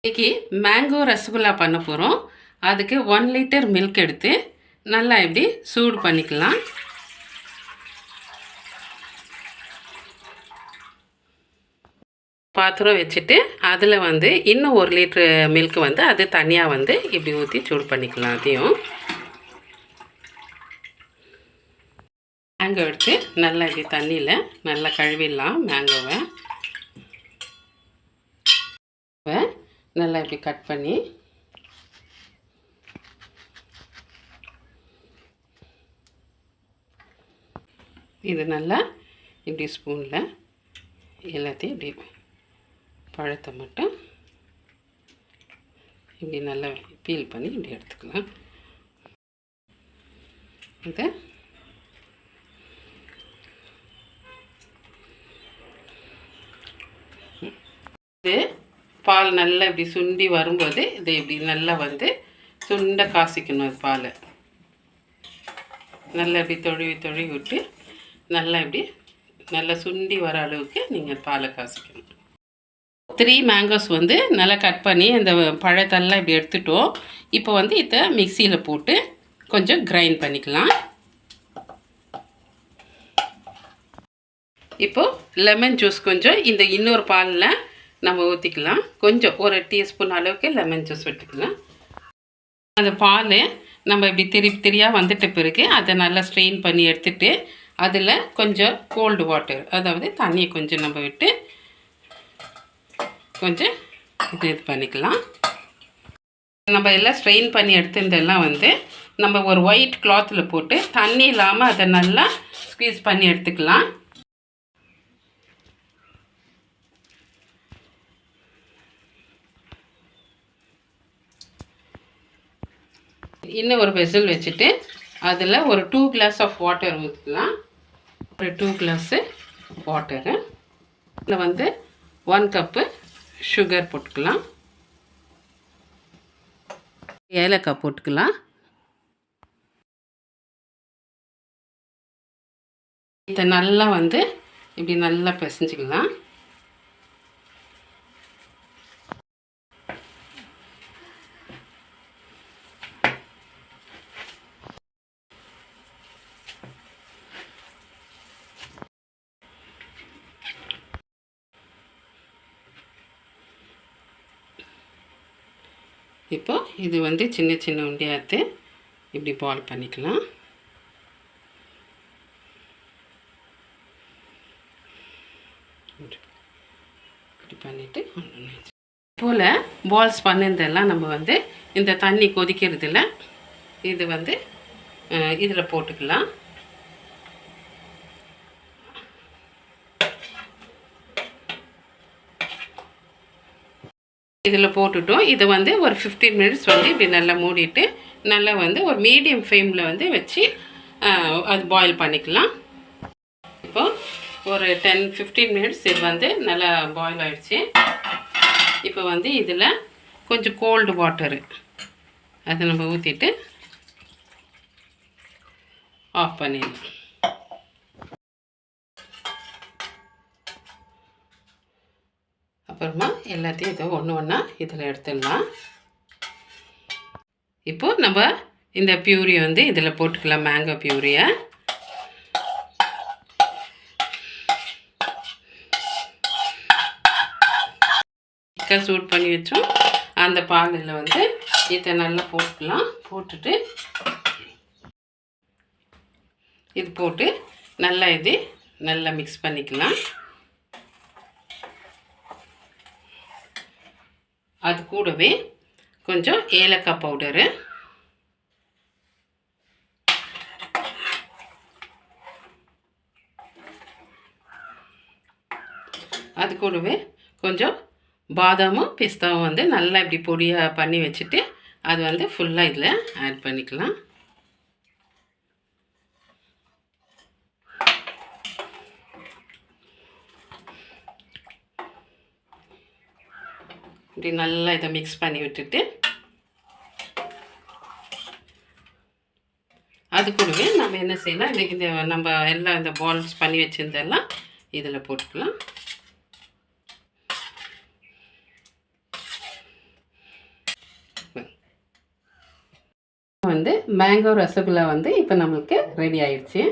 இன்றைக்கி மேங்கோ ரசகுல்லா பண்ண போகிறோம். அதுக்கு 1 லிட்டர் மில்க் எடுத்து நல்லா இப்படி சூடு பண்ணிக்கலாம். பாத்திரம் வச்சுட்டு அதில் இன்னும் 1 லிட்ரு மில்க் அது தனியாக இப்படி ஊற்றி சூடு பண்ணிக்கலாம். அதையும் மேங்கோ எடுத்து நல்லா இப்படி தண்ணியில் நல்லா கழுவிடலாம். மேங்கோவை நல்லா இப்படி கட் பண்ணி இது நல்லா இப்படி ஸ்பூனில் எல்லாத்தையும் இப்படி பழத்தை மட்டும் இப்படி நல்லா பீல் பண்ணி இப்படி எடுத்துக்கலாம். இது பால் நல்லா இப்படி சுண்டி வரும்போது இது இப்படி நல்லா சுண்ட காசிக்கணும். அது பால் நல்லா இப்படி தொழுவி விட்டு நல்லா இப்படி நல்லா சுண்டி வர அளவுக்கு நீங்கள் பாலை காசிக்கணும். 3 மேங்கோஸ் நல்லா கட் பண்ணி அந்த பழத்தெல்லாம் இப்படி எடுத்துட்டோம். இப்போ இதை மிக்சியில் போட்டு கொஞ்சம் கிரைண்ட் பண்ணிக்கலாம். இப்போது லெமன் ஜூஸ் கொஞ்சம் இந்த இன்னொரு பாலில் நம்ம ஊற்றிக்கலாம். கொஞ்சம் ஒரு டீஸ்பூன் அளவுக்கு லெமன் ஜூஸ் விட்டுக்கலாம். அந்த பால் நம்ம இப்படி திரியாக வந்துட்ட பிறகு அதை நல்லா ஸ்ட்ரெயின் பண்ணி எடுத்துகிட்டு அதில் கொஞ்சம் கோல்டு வாட்டர், அதாவது தண்ணியை கொஞ்சம் நம்ம விட்டு கொஞ்சம் இது பண்ணிக்கலாம். நம்ம எல்லாம் ஸ்ட்ரெயின் பண்ணி எடுத்துருந்தெல்லாம் நம்ம ஒரு ஒயிட் கிளாத்தில் போட்டு தண்ணி இல்லாமல் அதை நல்லா ஸ்க்வீஸ் பண்ணி எடுத்துக்கலாம். இன்னும் ஒரு வெசல் வச்சுட்டு அதில் ஒரு 2 கிளாஸ் ஆஃப் வாட்டர் ஊற்றிக்கலாம். ஒரு 2 கிளாஸு வாட்டரு இதில் 1 கப்பு சுகர் போட்டுக்கலாம். ஏலக்காய் போட்டுக்கலாம். இதை நல்லா இப்படி நல்லா பிசைஞ்சிக்கலாம். இப்போ இது சின்ன சின்ன உண்டியாத்து இப்படி பால் பண்ணிக்கலாம். இப்படி பண்ணிவிட்டு போல் பால்ஸ் பண்ணிருந்தெல்லாம் நம்ம இந்த தண்ணி கொதிக்கிறதுல இது இதில் போட்டுக்கலாம். இதில் போட்டுட்டோம். இது ஒரு 15 மினிட்ஸ் இப்படி நல்லா மூடிட்டு நல்லா ஒரு மீடியம் ஃப்ளேமில் வச்சு அது பாயில் பண்ணிக்கலாம். இப்போது ஒரு 10-15 மினிட்ஸ் இது நல்லா பாயில் ஆகிடுச்சு. இப்போ இதில் கொஞ்சம் கோல்டு வாட்டரு அதை நம்ம ஊற்றிட்டு ஆஃப் பண்ணிடலாம். அப்புறமா எல்லாத்தையும் இதை ஒன்று ஒன்றா இதில் எடுத்துடலாம். இப்போது நம்ம இந்த பியூரி இதில் போட்டுக்கலாம். மேங்கோ பியூரியை சூட் பண்ணி வச்சோம். அந்த பாலில் இதை நல்லா போட்டுக்கலாம். போட்டுட்டு இது போட்டு நல்லா மிக்ஸ் பண்ணிக்கலாம். அது கூடவே கொஞ்சம் ஏலக்காய் பவுடரு, அது கூடவே கொஞ்சம் பாதாமும் பிஸ்தாவும் நல்லா இப்படி பொடியாக பண்ணி வச்சுட்டு அது ஃபுல்லாக இதில் ஆட் பண்ணிக்கலாம். இப்படி நல்லா இதை மிக்ஸ் பண்ணி விட்டுட்டு அது கூடவே நம்ம என்ன செய்யலாம், இந்த நம்ம எல்லாம் இந்த பால்ஸ் பண்ணி வச்சுருந்தெல்லாம் இதில் போட்டுக்கலாம். வந்து மேங்கோ ரசகுல்லா வந்து இப்போ நம்மளுக்கு ரெடி ஆயிடுச்சு.